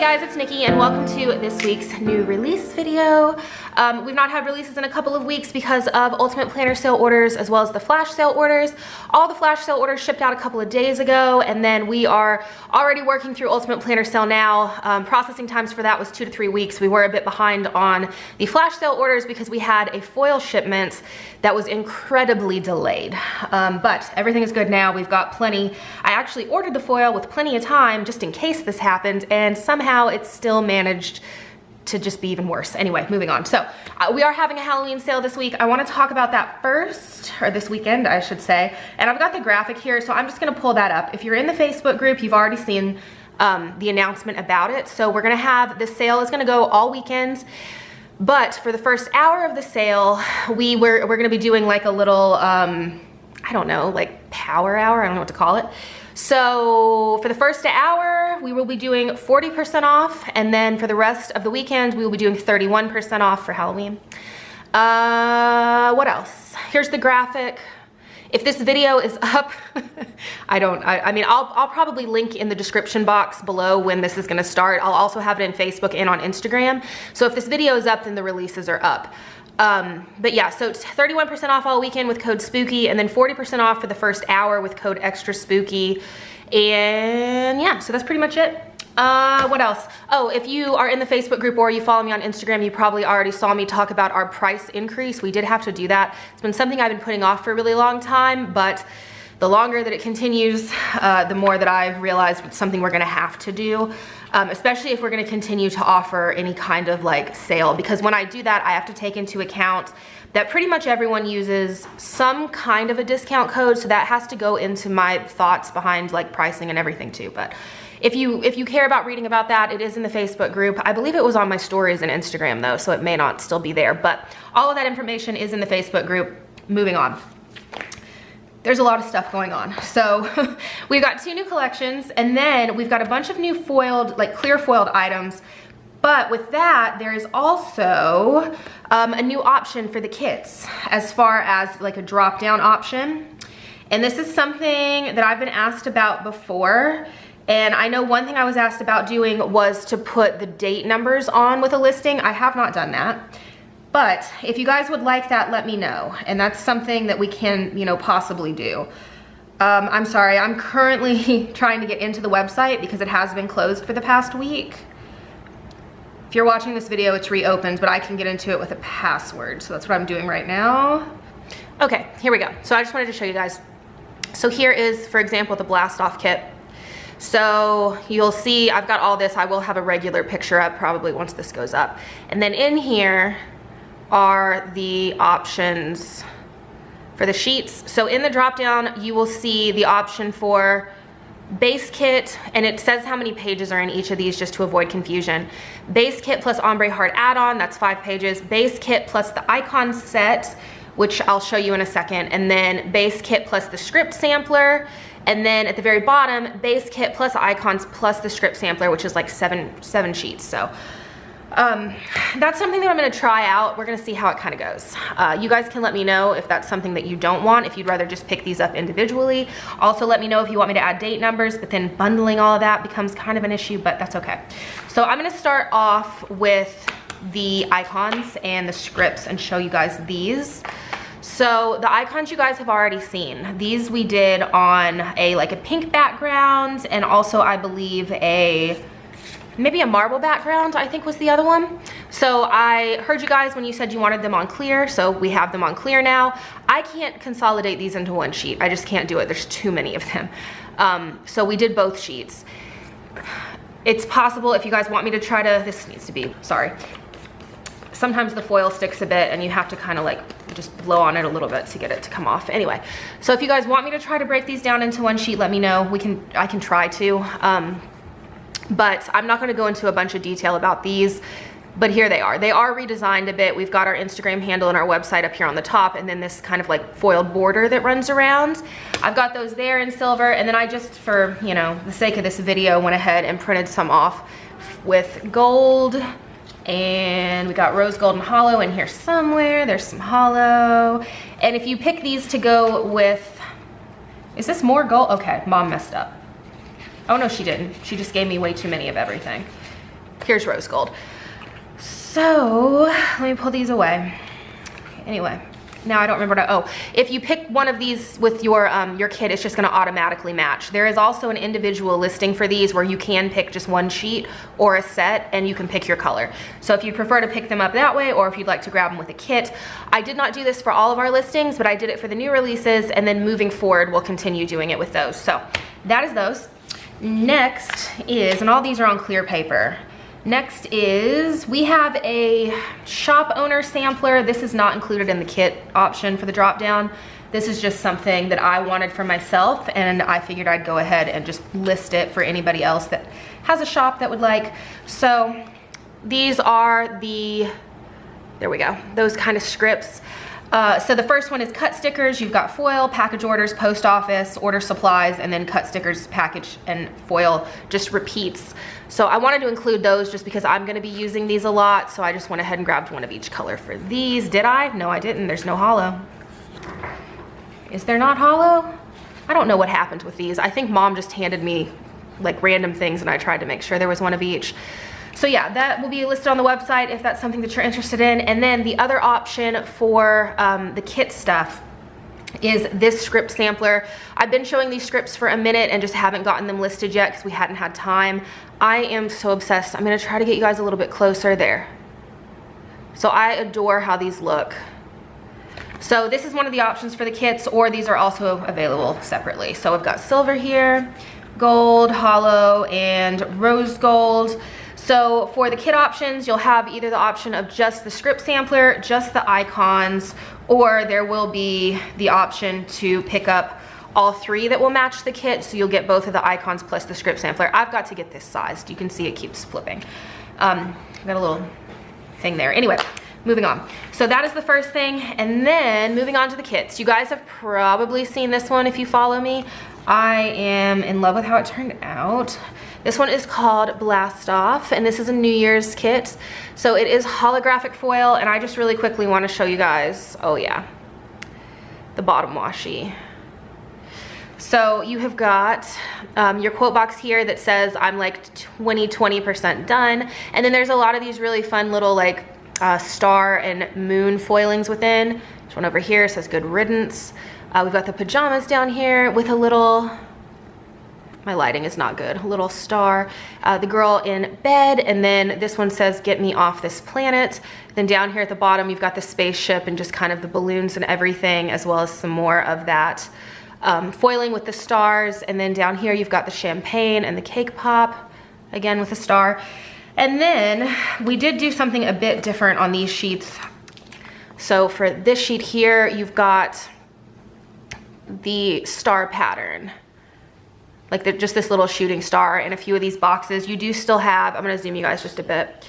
guys, it's Nikki and welcome to this week's new release video. We've not had releases in a couple of weeks because of Ultimate Planner sale orders as well as the flash sale orders. All the flash sale orders shipped out a couple of days ago, and then we are already working through Ultimate Planner sale now. Processing times for that was 2 to 3 weeks. We were a bit behind on the flash sale orders because we had a foil shipment that was incredibly delayed. But everything is good now. We've got plenty. I actually ordered the foil with plenty of time just in case this happened, and somehow it's still managed to just be even worse. Anyway, moving on. So we are having a Halloween sale this week. I want to talk about that first, or this weekend, I should say. And I've got the graphic here, so I'm just going to pull that up. If you're in the Facebook group, you've already seen the announcement about it. So we're going to have, the sale is going to go all weekends. But for the first hour of the sale, we're going to be doing like a little, I don't know, like power hour. I don't know what to call it. So for the first hour, we will be doing 40% off, and then for the rest of the weekend, we will be doing 31% off for Halloween. What else? Here's the graphic. If this video is up, I mean, I'll probably link in the description box below when this is gonna start. I'll also have it in Facebook and on Instagram. So if this video is up, then the releases are up. But yeah, so 31% off all weekend with code SPOOKY, and then 40% off for the first hour with code extra spooky. And yeah, so that's pretty much it. What else? Oh, if you are in the Facebook group or you follow me on Instagram, you probably already saw me talk about our price increase. We did have to do that. It's been something I've been putting off for a really long time, but the longer that it continues, the more that I realize it's something we're gonna have to do. Especially if we're gonna continue to offer any kind of like sale, because when I do that, I have to take into account that pretty much everyone uses some kind of a discount code, so that has to go into my thoughts behind like pricing and everything too. But if you care about reading about that, it is in the Facebook group. I believe it was on my stories and Instagram though, so it may not still be there, but all of that information is in the Facebook group. Moving on. There's a lot of stuff going on. So we've got 2 new collections, and then we've got a bunch of new foiled, like clear foiled items. But with that, there is also a new option for the kits as far as like a drop down option. And this is something that I've been asked about before. And I know one thing I was asked about doing was to put the date numbers on with a listing. I have not done that. But if you guys would like that, let me know. And that's something that we can, you know, possibly do. I'm sorry, I'm currently trying to get into the website because it has been closed for the past week. If you're watching this video, it's reopened, but I can get into it with a password. So that's what I'm doing right now. Okay, here we go. So I just wanted to show you guys. So here is, for example, the blast off kit. So you'll see I've got all this. I will have a regular picture up probably once this goes up. And then in here are the options for the sheets. So in the drop down, you will see the option for base kit, and it says how many pages are in each of these just to avoid confusion. Base kit plus ombre heart add-on, that's 5 pages. Base kit plus the icon set, which I'll show you in a second, and then base kit plus the script sampler, and then at the very bottom, base kit plus icons plus the script sampler, which is like seven sheets. So that's something that I'm gonna try out. We're gonna see how it kind of goes. You guys can let me know if that's something that you don't want, if you'd rather just pick these up individually. Also let me know if you want me to add date numbers, but then bundling all of that becomes kind of an issue, but that's okay. So I'm gonna start off with the icons and the scripts and show you guys these. So the icons you guys have already seen. These we did on like a pink background, and also I believe maybe a marble background, I think was the other one. So I heard you guys when you said you wanted them on clear, so we have them on clear now. I can't consolidate these into one sheet. I just can't do it. There's too many of them. So we did both sheets. It's possible if you guys want me to try to, this needs to be, sorry. Sometimes the foil sticks a bit and you have to kind of like just blow on it a little bit to get it to come off. Anyway, so if you guys want me to try to break these down into one sheet, let me know. I can try to. But I'm not gonna go into a bunch of detail about these, but here they are. They are redesigned a bit. We've got our Instagram handle and our website up here on the top, and then this kind of like foiled border that runs around. I've got those there in silver, and then I just, for, you know, the sake of this video, went ahead and printed some off with gold, and we got rose gold and hollow in here somewhere. There's some hollow. And if you pick these to go with, is this more gold? Okay, mom messed up. Oh no, she didn't. She just gave me way too many of everything. Here's rose gold. So let me pull these away. Anyway, now I don't remember if you pick one of these with your kit, it's just gonna automatically match. There is also an individual listing for these where you can pick just one sheet or a set and you can pick your color. So if you prefer to pick them up that way, or if you'd like to grab them with a kit, I did not do this for all of our listings, but I did it for the new releases, and then moving forward, we'll continue doing it with those. So that is those. Next is, and all these are on clear paper. Next is, we have a shop owner sampler. This is not included in the kit option for the drop down. This is just something that I wanted for myself, and I figured I'd go ahead and just list it for anybody else that has a shop that would like. So these are the, there we go, those kind of scripts. So the first one is cut stickers. You've got foil, package orders, post office, order supplies, and then cut stickers, package, and foil just repeats. So I wanted to include those just because I'm gonna be using these a lot, so I just went ahead and grabbed one of each color for these. Did I? No, I didn't. There's no hollow. Is there not hollow? I don't know what happened with these. I think Mom just handed me like random things and I tried to make sure there was one of each. So yeah, that will be listed on the website if that's something that you're interested in. And then the other option for the kit stuff is this script sampler. I've been showing these scripts for a minute and just haven't gotten them listed yet because we hadn't had time. I am so obsessed. I'm gonna try to get you guys a little bit closer there. So I adore how these look. So this is one of the options for the kits, or these are also available separately. So we've got silver here, gold, hollow, and rose gold. So for the kit options, you'll have either the option of just the script sampler, just the icons, or there will be the option to pick up all three that will match the kit. So you'll get both of the icons plus the script sampler. I've got to get this sized. You can see it keeps flipping. I've got a little thing there. Anyway, moving on. So that is the first thing. And then moving on to the kits. You guys have probably seen this one if you follow me. I am in love with how it turned out. This one is called Blast Off, and this is a New Year's kit. So it is holographic foil, and I just really quickly want to show you guys, oh yeah, the bottom washi. So you have got your quote box here that says I'm like 20% done, and then there's a lot of these really fun little like star and moon foilings within. This one over here says good riddance. We've got the pajamas down here with a little, my lighting is not good, a little star, the girl in bed, and then this one says get me off this planet. Then down here at the bottom you've got the spaceship and just kind of the balloons and everything, as well as some more of that foiling with the stars. And then down here you've got the champagne and the cake pop, again with a star. And then we did do something a bit different on these sheets. So for this sheet here, you've got the star pattern, like just this little shooting star in a few of these boxes. You do still have, I'm gonna zoom you guys just a bit.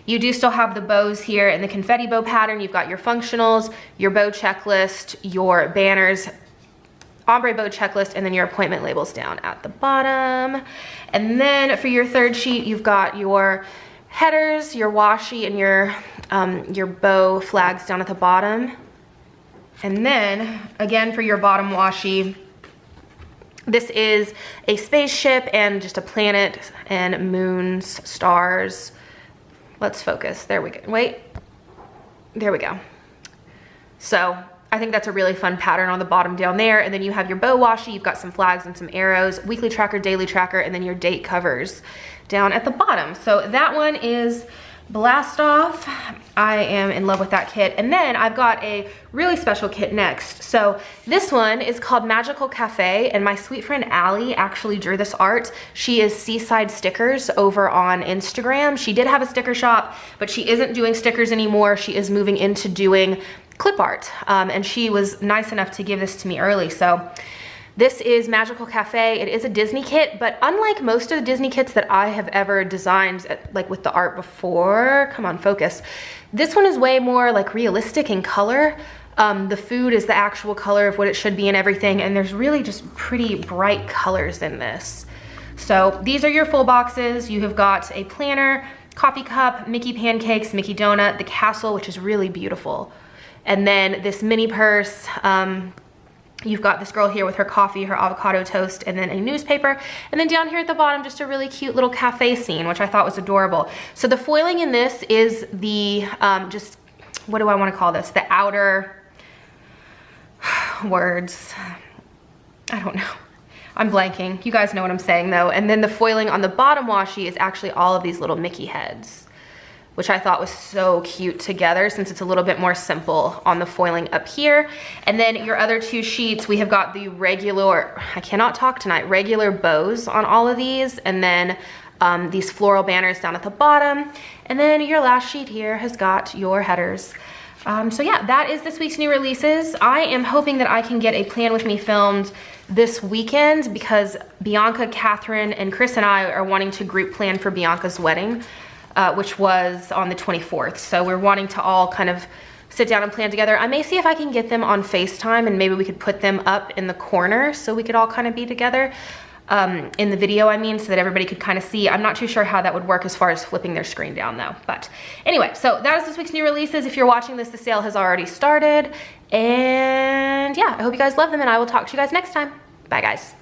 You do still have the bows here in the confetti bow pattern. You've got your functionals, your bow checklist, your banners, ombre bow checklist, and then your appointment labels down at the bottom. And then for your third sheet, you've got your headers, your washi, and your bow flags down at the bottom. And then again for your bottom washi, this is a spaceship and just a planet and moons, stars. Let's focus, there we go, wait, there we go. So I think that's a really fun pattern on the bottom down there. And then you have your bow washi, you've got some flags and some arrows, weekly tracker, daily tracker, and then your date covers down at the bottom. So that one is Blast Off. I am in love with that kit. And then I've got a really special kit next. So this one is called Magical Cafe, and my sweet friend Allie actually drew this art. She is Seaside Stickers over on Instagram. She did have a sticker shop, but she isn't doing stickers anymore. She is moving into doing clip art, and she was nice enough to give this to me early. So this is Magical Cafe. It is a Disney kit, but unlike most of the Disney kits that I have ever designed, like with the art before, come on, focus. This one is way more like realistic in color. The food is the actual color of what it should be and everything, and there's really just pretty bright colors in this. So these are your full boxes. You have got a planner, coffee cup, Mickey pancakes, Mickey donut, the castle, which is really beautiful. And then this mini purse, You've got this girl here with her coffee, her avocado toast, and then a newspaper. And then down here at the bottom, just a really cute little cafe scene, which I thought was adorable. So the foiling in this is the, just, what do I want to call this? The outer words. I don't know. I'm blanking. You guys know what I'm saying though. And then the foiling on the bottom washi is actually all of these little Mickey heads, which I thought was so cute together since it's a little bit more simple on the foiling up here. And then your other two sheets, we have got the regular, I cannot talk tonight, regular bows on all of these. And then these floral banners down at the bottom. And then your last sheet here has got your headers. So yeah, that is this week's new releases. I am hoping that I can get a Plan With Me filmed this weekend because Bianca, Catherine, and Chris and I are wanting to group plan for Bianca's wedding, which was on the 24th. So we're wanting to all kind of sit down and plan together. I may see if I can get them on FaceTime and maybe we could put them up in the corner so we could all kind of be together in the video, I mean, so that everybody could kind of see. I'm not too sure how that would work as far as flipping their screen down though. But anyway, so that is this week's new releases. If you're watching this, the sale has already started. And yeah, I hope you guys love them and I will talk to you guys next time. Bye guys.